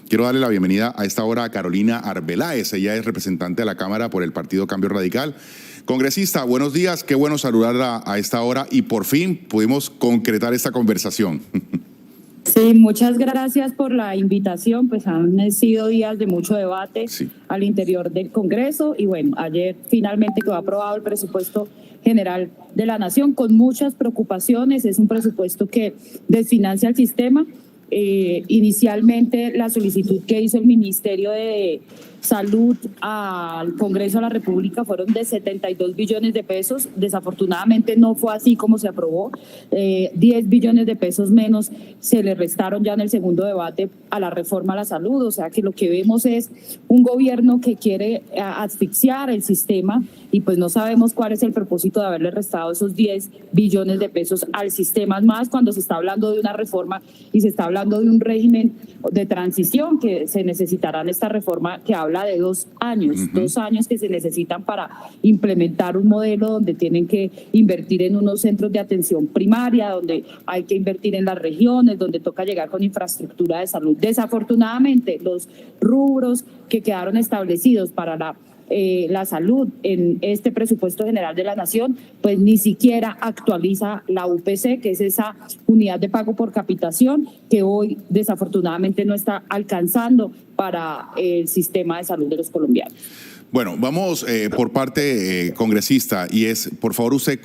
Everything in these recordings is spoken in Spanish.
Quiero darle la bienvenida a esta hora a Carolina Arbeláez. Ella es representante de la Cámara por el Partido Cambio Radical. Congresista, buenos días. Qué bueno saludarla a esta hora y por fin pudimos concretar esta conversación. Sí, muchas gracias por la invitación. Pues han sido días de mucho debate al interior del Congreso y bueno, ayer finalmente quedó aprobado el presupuesto general de la Nación con muchas preocupaciones. Es un presupuesto que desfinancia el sistema. Inicialmente la solicitud que hizo el Ministerio de Salud al Congreso de la República fueron de 72 billones de pesos. Desafortunadamente no fue así como se aprobó. 10 billones de pesos menos se le restaron ya en el segundo debate a la reforma a la salud. O sea que lo que vemos es un gobierno que quiere asfixiar el sistema y pues no sabemos cuál es el propósito de haberle restado esos 10 billones de pesos al sistema, más cuando se está hablando de una reforma y se está hablando de un régimen de transición que se necesitará en esta reforma que habla de 2 años, 2 años que se necesitan para implementar un modelo donde tienen que invertir en unos centros de atención primaria, donde hay que invertir en las regiones, donde toca llegar con infraestructura de salud. Desafortunadamente, los rubros que quedaron establecidos para la salud en este presupuesto general de la Nación, pues ni siquiera actualiza la UPC, que es esa unidad de pago por capitación que hoy desafortunadamente no está alcanzando para el sistema de salud de los colombianos. Bueno, vamos por parte congresista, y es, por favor, usted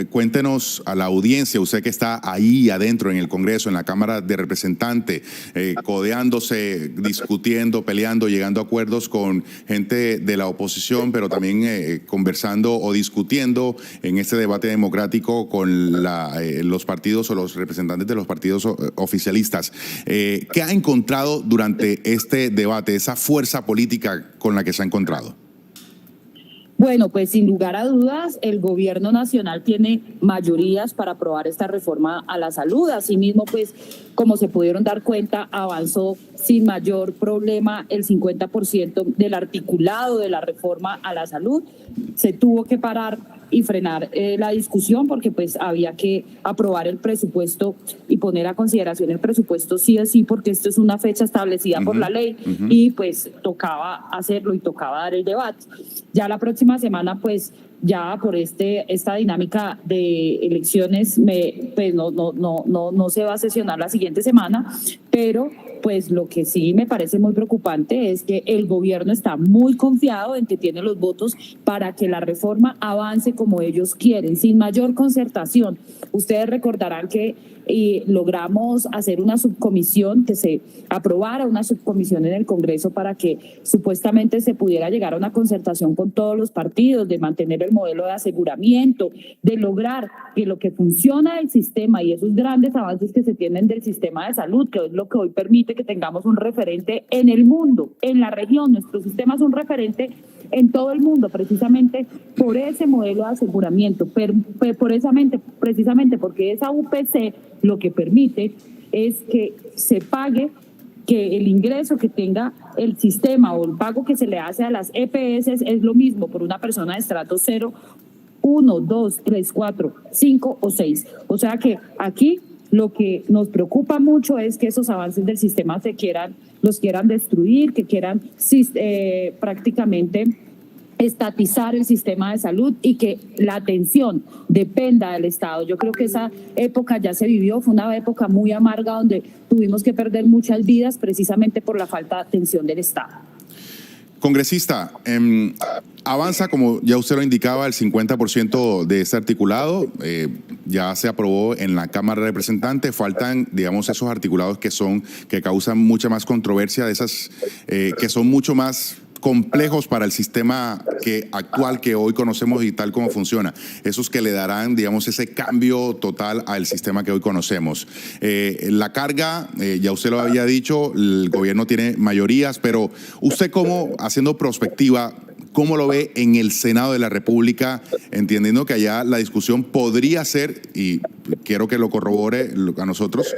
cuéntenos a la audiencia, usted que está ahí adentro en el Congreso, en la Cámara de Representantes, codeándose, discutiendo, peleando, llegando a acuerdos con gente de la oposición, pero también conversando o discutiendo en este debate democrático con los partidos o los representantes de los partidos oficialistas. ¿Qué ha encontrado durante este debate, esa fuerza política con la que se ha encontrado? Bueno, pues sin lugar a dudas, el gobierno nacional tiene mayorías para aprobar esta reforma a la salud. Asimismo, pues, como se pudieron dar cuenta, avanzó sin mayor problema el 50% del articulado de la reforma a la salud. Se tuvo que parar y frenar la discusión porque pues había que aprobar el presupuesto y poner a consideración el presupuesto sí o sí, porque esto es una fecha establecida por la ley y pues tocaba hacerlo y tocaba dar el debate. Ya la próxima semana pues ya por esta dinámica de elecciones pues no se va a sesionar la siguiente semana, pero pues lo que sí me parece muy preocupante es que el gobierno está muy confiado en que tiene los votos para que la reforma avance como ellos quieren, sin mayor concertación. Ustedes recordarán que logramos hacer una subcomisión, que se aprobara una subcomisión en el Congreso para que supuestamente se pudiera llegar a una concertación con todos los partidos, de mantener el modelo de aseguramiento, de lograr que lo que funciona del sistema y esos grandes avances que se tienen del sistema de salud, que es lo que hoy permite que tengamos un referente en el mundo, en la región. Nuestro sistema es un referente en todo el mundo, precisamente por ese modelo de aseguramiento, precisamente porque esa UPC lo que permite es que se pague, que el ingreso que tenga el sistema o el pago que se le hace a las EPS es lo mismo por una persona de estrato 0, 1, 2, 3, 4, 5 o 6. O sea que aquí lo que nos preocupa mucho es que esos avances del sistema los quieran destruir, que quieran prácticamente estatizar el sistema de salud y que la atención dependa del Estado. Yo creo que esa época ya se vivió, fue una época muy amarga donde tuvimos que perder muchas vidas precisamente por la falta de atención del Estado. Congresista, avanza, como ya usted lo indicaba, el 50% de este articulado. Ya se aprobó en la Cámara de Representantes. Faltan, digamos, esos articulados que causan mucha más controversia, de esas que son mucho más complejos para el sistema actual que hoy conocemos y tal como funciona. Esos que le darán, digamos, ese cambio total al sistema que hoy conocemos. La carga, ya usted lo había dicho, el gobierno tiene mayorías, pero usted como, haciendo prospectiva, ¿cómo lo ve en el Senado de la República? Entendiendo que allá la discusión podría ser, y quiero que lo corrobore a nosotros,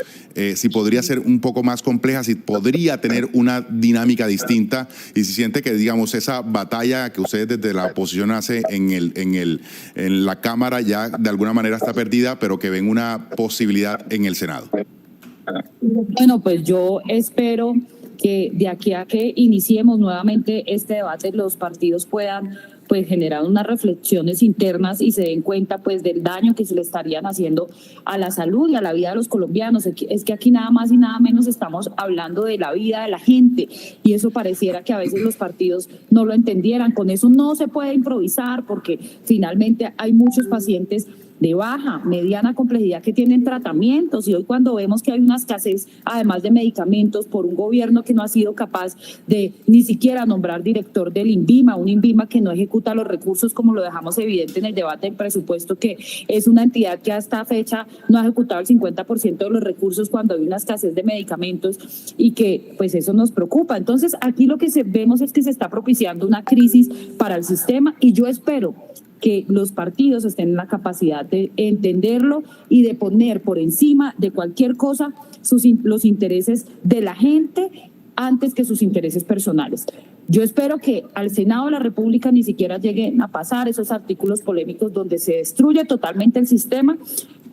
si podría ser un poco más compleja, si podría tener una dinámica distinta, y si siente que, digamos, esa batalla que ustedes desde la oposición hace en la Cámara ya de alguna manera está perdida, pero que ven una posibilidad en el Senado. Bueno, pues yo espero que de aquí a que iniciemos nuevamente este debate, los partidos puedan pues generar unas reflexiones internas y se den cuenta pues del daño que se le estarían haciendo a la salud y a la vida de los colombianos. Es que aquí nada más y nada menos estamos hablando de la vida de la gente y eso pareciera que a veces los partidos no lo entendieran. Con eso no se puede improvisar porque finalmente hay muchos pacientes de baja, mediana complejidad que tienen tratamientos y hoy cuando vemos que hay una escasez además de medicamentos por un gobierno que no ha sido capaz de ni siquiera nombrar director del INVIMA, un INVIMA que no ejecuta los recursos como lo dejamos evidente en el debate del presupuesto, que es una entidad que hasta fecha no ha ejecutado el 50% de los recursos cuando hay una escasez de medicamentos y que pues eso nos preocupa. Entonces aquí lo que vemos es que se está propiciando una crisis para el sistema y yo espero que los partidos estén en la capacidad de entenderlo y de poner por encima de cualquier cosa los intereses de la gente antes que sus intereses personales. Yo espero que al Senado de la República ni siquiera lleguen a pasar esos artículos polémicos donde se destruye totalmente el sistema.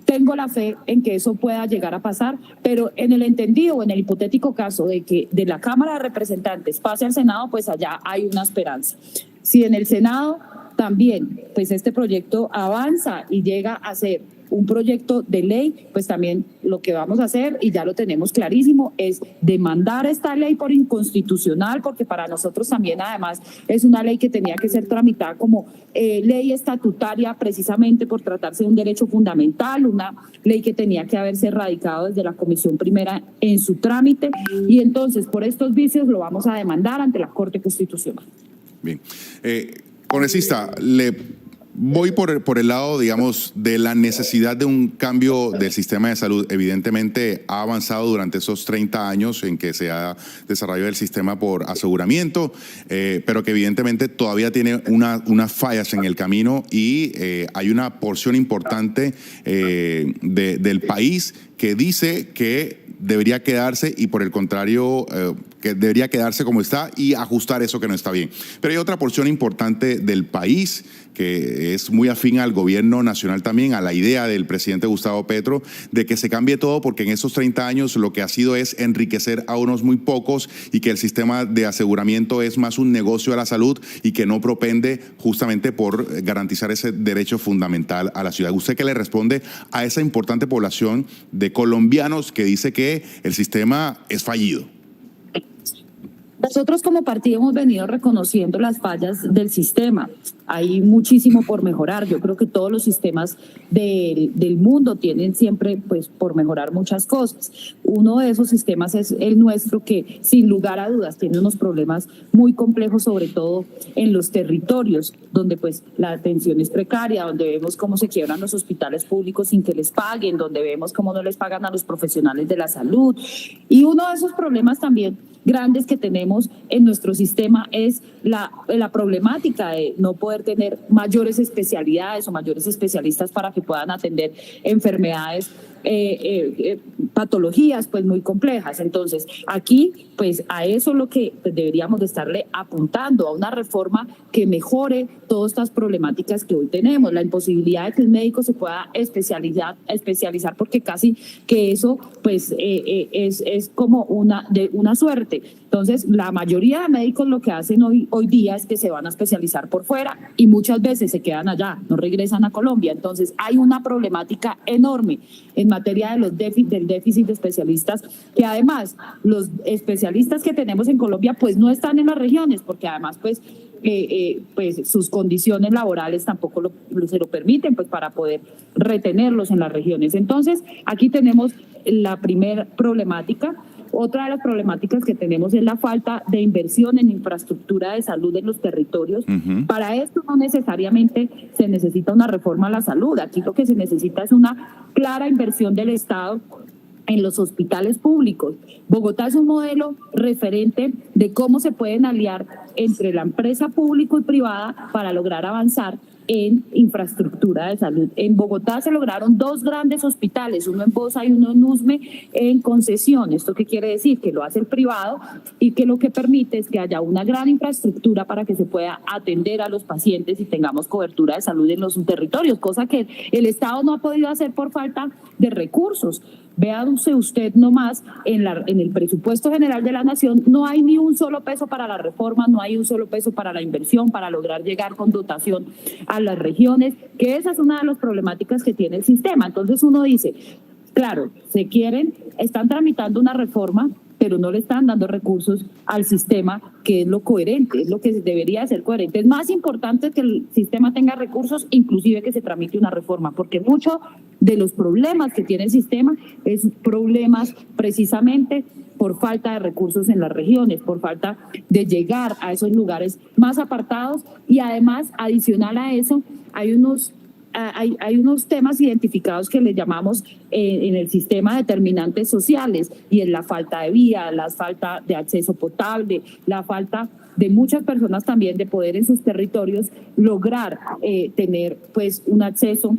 Tengo la fe en que eso pueda llegar a pasar, pero en el entendido o en el hipotético caso de que de la Cámara de Representantes pase al Senado, pues allá hay una esperanza. Si en el Senado también pues este proyecto avanza y llega a ser un proyecto de ley, pues también lo que vamos a hacer, y ya lo tenemos clarísimo, es demandar esta ley por inconstitucional, porque para nosotros también además es una ley que tenía que ser tramitada como ley estatutaria precisamente por tratarse de un derecho fundamental, una ley que tenía que haberse erradicado desde la Comisión Primera en su trámite, y entonces por estos vicios lo vamos a demandar ante la Corte Constitucional. Bien. Congresista, le voy por el lado, digamos, de la necesidad de un cambio del sistema de salud. Evidentemente ha avanzado durante esos 30 años en que se ha desarrollado el sistema por aseguramiento, pero que evidentemente todavía tiene unas fallas en el camino y hay una porción importante del país que dice que debería quedarse y por el contrario que debería quedarse como está y ajustar eso que no está bien. Pero hay otra porción importante del país que es muy afín al gobierno nacional también, a la idea del presidente Gustavo Petro de que se cambie todo porque en esos 30 años lo que ha sido es enriquecer a unos muy pocos y que el sistema de aseguramiento es más un negocio a la salud y que no propende justamente por garantizar ese derecho fundamental a la ciudad. ¿Usted qué le responde a esa importante población de colombianos que dice que el sistema es fallido? Nosotros como partido hemos venido reconociendo las fallas del sistema. Hay muchísimo por mejorar. Yo creo que todos los sistemas del mundo tienen siempre pues por mejorar muchas cosas. Uno de esos sistemas es el nuestro, que sin lugar a dudas tiene unos problemas muy complejos, sobre todo en los territorios, donde pues la atención es precaria, donde vemos cómo se quiebran los hospitales públicos sin que les paguen, donde vemos cómo no les pagan a los profesionales de la salud. Y uno de esos problemas también grandes que tenemos en nuestro sistema es la problemática de no poder tener mayores especialidades o mayores especialistas para que puedan atender enfermedades, patologías pues muy complejas. Entonces aquí pues a eso lo que deberíamos de estarle apuntando, a una reforma que mejore todas estas problemáticas que hoy tenemos, la imposibilidad de que el médico se pueda especializar porque casi que eso pues es como una suerte. Entonces la mayoría de médicos lo que hacen hoy día es que se van a especializar por fuera y muchas veces se quedan allá, no regresan a Colombia. Entonces hay una problemática enorme en materia de del déficit de especialistas, que además los especialistas que tenemos en Colombia pues no están en las regiones, porque además pues sus condiciones laborales tampoco se lo permiten pues para poder retenerlos en las regiones. Entonces aquí tenemos la primera problemática. Otra de las problemáticas que tenemos es la falta de inversión en infraestructura de salud en los territorios. Para esto no necesariamente se necesita una reforma a la salud. Aquí lo que se necesita es una clara inversión del Estado en los hospitales públicos. Bogotá es un modelo referente de cómo se pueden aliar entre la empresa pública y privada para lograr avanzar en infraestructura de salud. En Bogotá se lograron 2 grandes hospitales, uno en Bosa y uno en Usme, en concesión. ¿Esto qué quiere decir? Que lo hace el privado y que lo que permite es que haya una gran infraestructura para que se pueda atender a los pacientes y tengamos cobertura de salud en los territorios, cosa que el Estado no ha podido hacer por falta de recursos. véanse usted nomás en el presupuesto general de la Nación, no hay ni un solo peso para la reforma, no hay un solo peso para la inversión, para lograr llegar con dotación a las regiones, que esa es una de las problemáticas que tiene el sistema. Entonces uno dice, claro, están tramitando una reforma, pero no le están dando recursos al sistema, que es lo coherente, es lo que debería ser coherente. Es más importante que el sistema tenga recursos, inclusive que se tramite una reforma, porque muchos de los problemas que tiene el sistema es problemas precisamente por falta de recursos en las regiones, por falta de llegar a esos lugares más apartados, y además, adicional a eso, hay unos temas identificados que le llamamos en el sistema determinantes sociales, y es la falta de vía, la falta de acceso potable, la falta de muchas personas también de poder en sus territorios lograr tener pues un acceso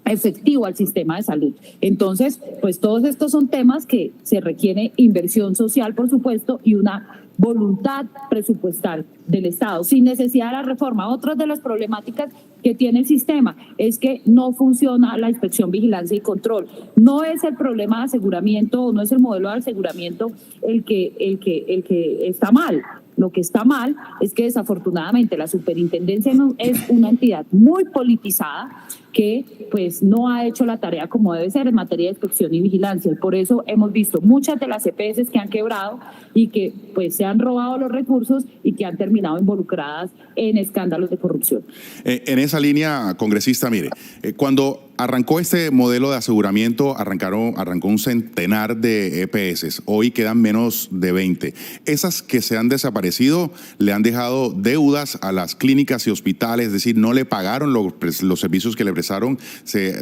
efectivo al sistema de salud. Entonces, pues todos estos son temas que se requiere inversión social, por supuesto, y una voluntad presupuestal del Estado, sin necesidad de la reforma. Otra de las problemáticas que tiene el sistema es que no funciona la inspección, vigilancia y control. No es el problema de aseguramiento, o no es el modelo de aseguramiento el que está mal. Lo que está mal es que desafortunadamente la superintendencia es una entidad muy politizada que pues no ha hecho la tarea como debe ser en materia de inspección y vigilancia. Y por eso hemos visto muchas de las EPS que han quebrado y que pues se han robado los recursos y que han terminado involucradas en escándalos de corrupción. En esa línea, congresista, mire, cuando arrancó este modelo de aseguramiento, arrancó un centenar de EPS. Hoy quedan menos de 20. Esas que se han desaparecido le han dejado deudas a las clínicas y hospitales, es decir, no le pagaron los servicios que le prestaron. Se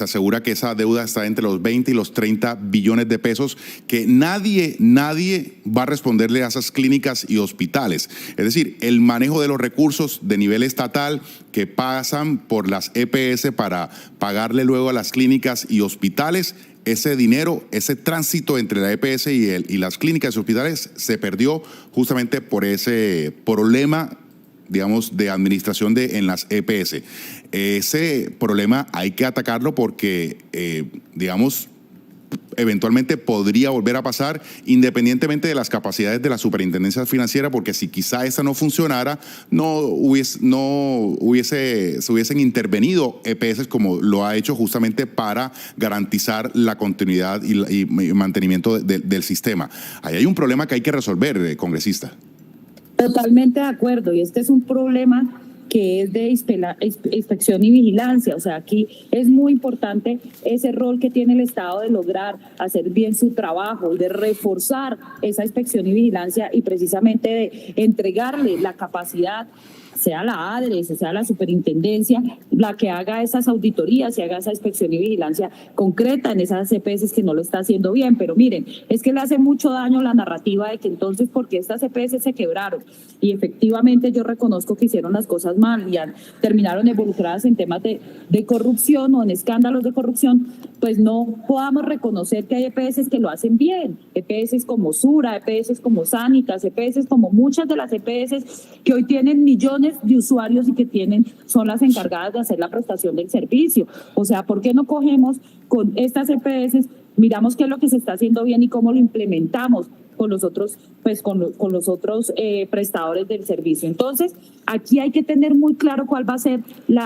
asegura que esa deuda está entre los 20 y los 30 billones de pesos, que nadie va a responderle a esas clínicas y hospitales. Es decir, el manejo de los recursos de nivel estatal que pasan por las EPS para pagarle luego a las clínicas y hospitales, ese dinero, ese tránsito entre la EPS y las clínicas y hospitales se perdió justamente por ese problema, digamos, de administración en las EPS. Ese problema hay que atacarlo porque, digamos, eventualmente podría volver a pasar independientemente de las capacidades de la superintendencia financiera, porque si quizá esa no funcionara, se hubiesen intervenido EPS como lo ha hecho justamente para garantizar la continuidad y mantenimiento del sistema. Ahí hay un problema que hay que resolver, congresista. Totalmente de acuerdo, y este es un problema que es de inspección y vigilancia. O sea, aquí es muy importante ese rol que tiene el Estado de lograr hacer bien su trabajo, de reforzar esa inspección y vigilancia y precisamente de entregarle la capacidad, sea la ADRES, sea la superintendencia, la que haga esas auditorías y haga esa inspección y vigilancia concreta en esas EPS que no lo está haciendo bien. Pero miren, es que le hace mucho daño la narrativa de que entonces, ¿por qué estas EPS se quebraron? Y efectivamente yo reconozco que hicieron las cosas mal y terminaron involucradas en temas de corrupción o en escándalos de corrupción, pues no podamos reconocer que hay EPS que lo hacen bien. EPS como Sura, EPS como Sanitas, EPS como muchas de las EPS que hoy tienen millones de usuarios y que son las encargadas de hacer la prestación del servicio. O sea, ¿por qué no cogemos con estas EPS, miramos qué es lo que se está haciendo bien y cómo lo implementamos con los otros, pues con los otros prestadores del servicio? Entonces, aquí hay que tener muy claro cuál va a ser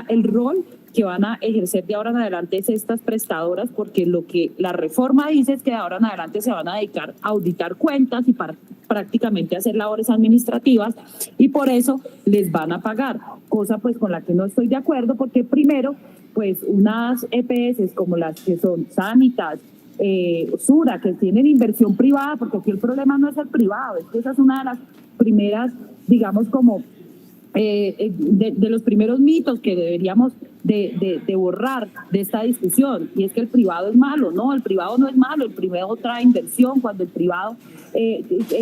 el rol que van a ejercer de ahora en adelante estas prestadoras, porque lo que la reforma dice es que de ahora en adelante se van a dedicar a auditar cuentas y prácticamente hacer labores administrativas, y por eso les van a pagar, cosa pues con la que no estoy de acuerdo, porque primero, pues unas EPS como las que son Sanitas, Sura, que tienen inversión privada, porque aquí el problema no es el privado, es que esa es una de las primeras, digamos, como de los primeros mitos que deberíamos de borrar de esta discusión, y es que el privado es malo. No, el privado no es malo, el privado trae inversión, cuando el privado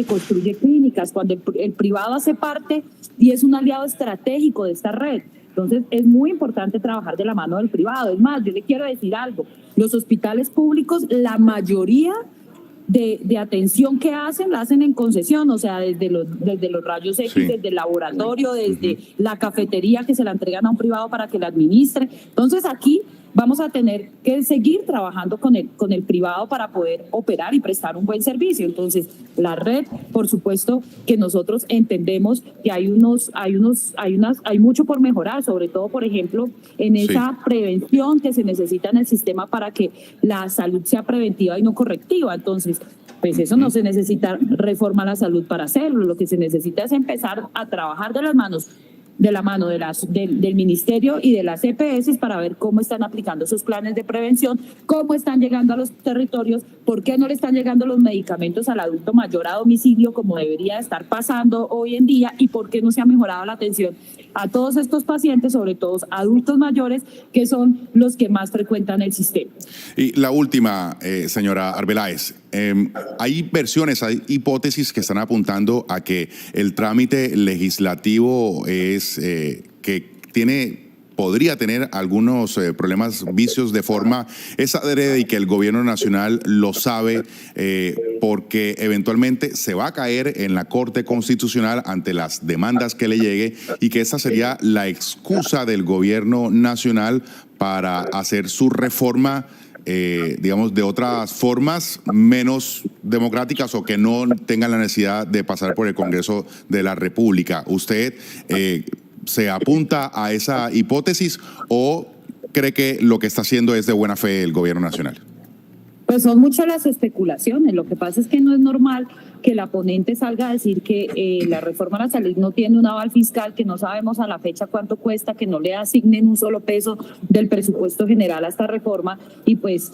construye clínicas, cuando el privado hace parte y es un aliado estratégico de esta red. Entonces es muy importante trabajar de la mano del privado. Es más, yo le quiero decir algo, los hospitales públicos, la mayoría de atención que hacen, la hacen en concesión, o sea, desde los rayos X, sí, desde el laboratorio, desde la cafetería que se la entregan a un privado para que la administre. Entonces aquí vamos a tener que seguir trabajando con el privado para poder operar y prestar un buen servicio. Entonces, la red, por supuesto que nosotros entendemos que hay mucho por mejorar, sobre todo, por ejemplo, en esa prevención que se necesita en el sistema para que la salud sea preventiva y no correctiva. Entonces, pues eso no se necesita reforma a la salud para hacerlo. Lo que se necesita es empezar a trabajar de la mano del ministerio y de las EPS para ver cómo están aplicando esos planes de prevención, cómo están llegando a los territorios, por qué no le están llegando los medicamentos al adulto mayor a domicilio como debería estar pasando hoy en día, y por qué no se ha mejorado la atención a todos estos pacientes, sobre todo adultos mayores, que son los que más frecuentan el sistema. Y la última, señora Arbeláez, hay versiones, hay hipótesis que están apuntando a que el trámite legislativo podría tener algunos problemas, vicios de forma, es adrede, y que el gobierno nacional lo sabe porque eventualmente se va a caer en la Corte Constitucional ante las demandas que le llegue, y que esa sería la excusa del gobierno nacional para hacer su reforma, digamos, de otras formas menos democráticas o que no tengan la necesidad de pasar por el Congreso de la República. ¿Usted se apunta a esa hipótesis o cree que lo que está haciendo es de buena fe el gobierno nacional? Pues son muchas las especulaciones. Lo que pasa es que no es normal que la ponente salga a decir que la reforma a la salud no tiene un aval fiscal, que no sabemos a la fecha cuánto cuesta, que no le asignen un solo peso del presupuesto general a esta reforma, y pues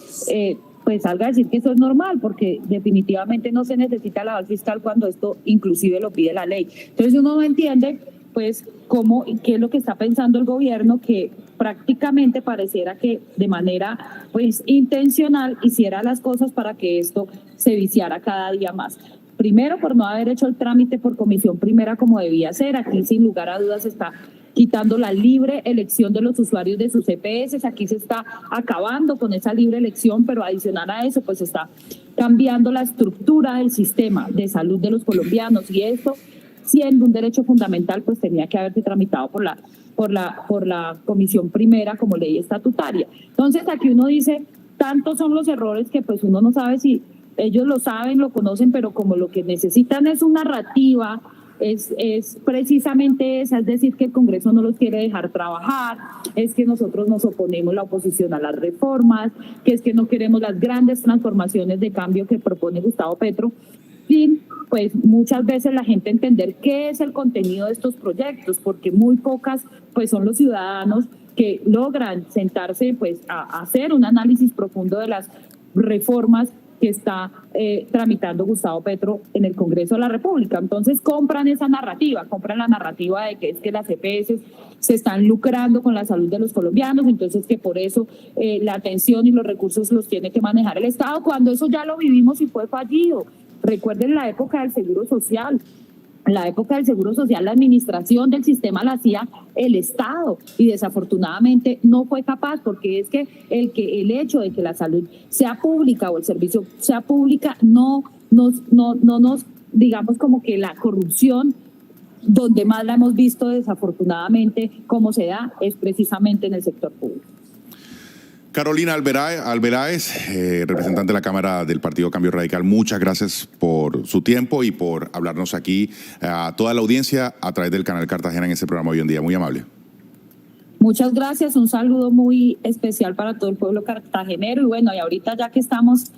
salga a decir que eso es normal, porque definitivamente no se necesita el aval fiscal cuando esto inclusive lo pide la ley. Entonces uno no entiende pues cómo y qué es lo que está pensando el gobierno, que prácticamente pareciera que de manera pues intencional hiciera las cosas para que esto se viciara cada día más. Primero, por no haber hecho el trámite por comisión primera como debía ser. Aquí sin lugar a dudas se está quitando la libre elección de los usuarios de sus EPS, aquí se está acabando con esa libre elección, pero adicional a eso pues se está cambiando la estructura del sistema de salud de los colombianos, y esto, siendo un derecho fundamental, pues tenía que haberse tramitado por la comisión primera como ley estatutaria. Entonces aquí uno dice, tantos son los errores que pues uno no sabe si ellos lo saben, lo conocen, pero como lo que necesitan es una narrativa, es precisamente esa, es decir, que el Congreso no los quiere dejar trabajar, es que nosotros nos oponemos, la oposición, a las reformas, que es que no queremos las grandes transformaciones de cambio que propone Gustavo Petro, sin pues muchas veces la gente entender qué es el contenido de estos proyectos, porque muy pocas pues son los ciudadanos que logran sentarse pues a hacer un análisis profundo de las reformas que está tramitando Gustavo Petro en el Congreso de la República. Entonces compran esa narrativa, compran la narrativa de que es que las EPS se están lucrando con la salud de los colombianos, entonces que por eso la atención y los recursos los tiene que manejar el Estado, cuando eso ya lo vivimos y fue fallido. Recuerden la época del Seguro Social. En la época del Seguro Social, la administración del sistema la hacía el Estado, y desafortunadamente no fue capaz, porque es que el hecho de que la salud sea pública o el servicio sea pública no nos digamos como que la corrupción donde más la hemos visto desafortunadamente cómo se da es precisamente en el sector público. Carolina Arbeláez, representante de la Cámara del Partido Cambio Radical, muchas gracias por su tiempo y por hablarnos aquí a toda la audiencia a través del canal Cartagena en este programa Hoy en Día. Muy amable. Muchas gracias, un saludo muy especial para todo el pueblo cartagenero, y bueno, y ahorita ya que estamos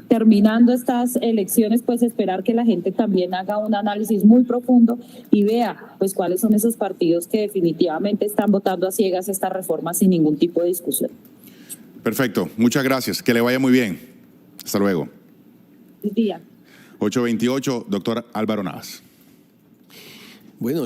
terminando estas elecciones, pues esperar que la gente también haga un análisis muy profundo y vea pues cuáles son esos partidos que definitivamente están votando a ciegas esta reforma sin ningún tipo de discusión. Perfecto, muchas gracias, que le vaya muy bien. Hasta luego. Buen día. 8:28, doctor Álvaro Navas. Bueno,